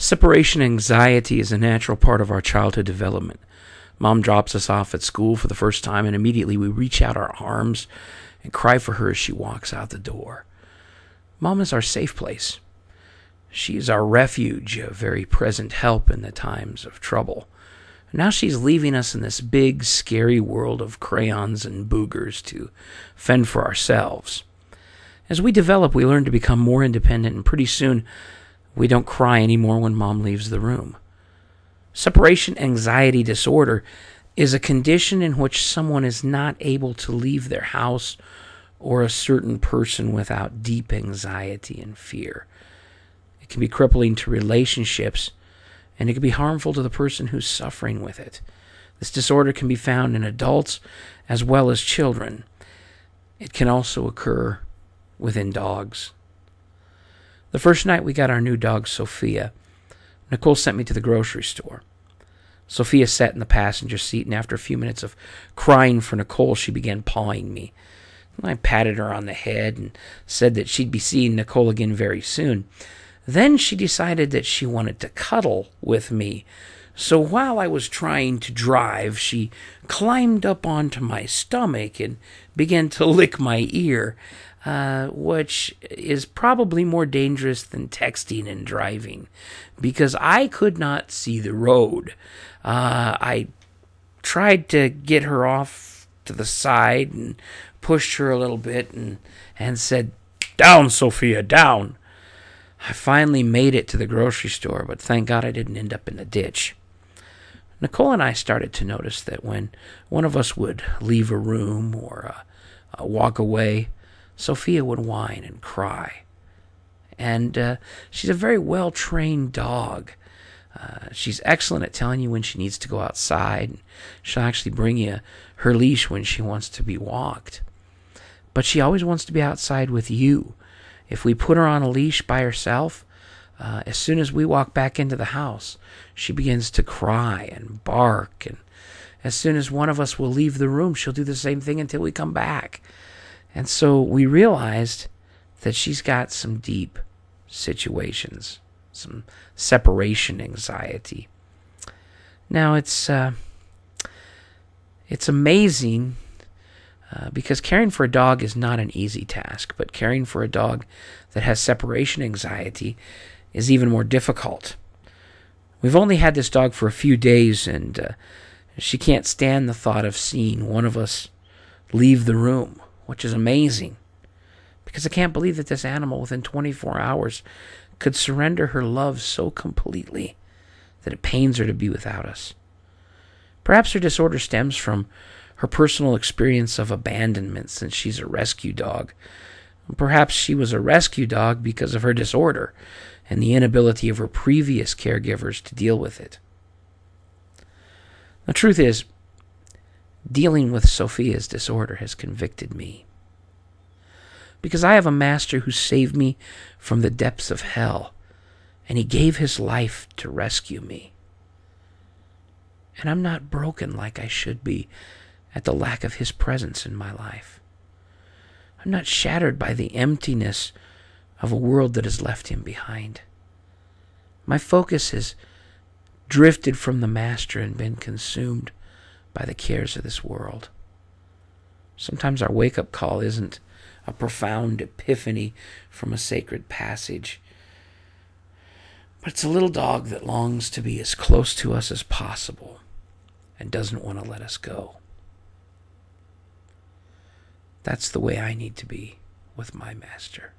Separation anxiety is a natural part of our childhood development. Mom drops us off at school for the first time, and immediately we reach out our arms and cry for her as she walks out the door. Mom is our safe place. She is our refuge, a very present help in the times of trouble. Now she's leaving us in this big, scary world of crayons and boogers to fend for ourselves. As we develop, we learn to become more independent, and pretty soon we don't cry anymore when Mom leaves the room. Separation anxiety disorder is a condition in which someone is not able to leave their house or a certain person without deep anxiety and fear. It can be crippling to relationships, and it can be harmful to the person who's suffering with it. This disorder can be found in adults as well as children. It can also occur within dogs. The first night we got our new dog, Sophia, Nicole sent me to the grocery store. Sophia sat in the passenger seat, and after a few minutes of crying for Nicole, she began pawing me. I patted her on the head and said that she'd be seeing Nicole again very soon. Then she decided that she wanted to cuddle with me. So while I was trying to drive, she climbed up onto my stomach and began to lick my ear, which is probably more dangerous than texting and driving, because I could not see the road. I tried to get her off to the side and pushed her a little bit and said, "Down, Sophia, down." I finally made it to the grocery store, but thank God I didn't end up in the ditch. Nicole and I started to notice that when one of us would leave a room or walk away, Sophia would whine and cry. And she's a very well-trained dog. She's excellent at telling you when she needs to go outside. She'll actually bring you her leash when she wants to be walked. But she always wants to be outside with you. If we put her on a leash by herself, as soon as we walk back into the house, she begins to cry and bark. And as soon as one of us will leave the room, she'll do the same thing until we come back. And so we realized that she's got some deep situations, some separation anxiety. Now, it's amazing because caring for a dog is not an easy task, but caring for a dog that has separation anxiety is even more difficult. We've only had this dog for a few days, and she can't stand the thought of seeing one of us leave the room, which is amazing, because I can't believe that this animal within 24 hours could surrender her love so completely that it pains her to be without us. Perhaps her disorder stems from her personal experience of abandonment since she's a rescue dog. Perhaps she was a rescue dog because of her disorder and the inability of her previous caregivers to deal with it. The truth is, dealing with Sophia's disorder has convicted me, because I have a master who saved me from the depths of hell, and he gave his life to rescue me. And I'm not broken like I should be at the lack of his presence in my life. I'm not shattered by the emptiness of a world that has left him behind. My focus has drifted from the master and been consumed by the cares of this world. Sometimes our wake-up call isn't a profound epiphany from a sacred passage, but it's a little dog that longs to be as close to us as possible and doesn't want to let us go. That's the way I need to be with my master.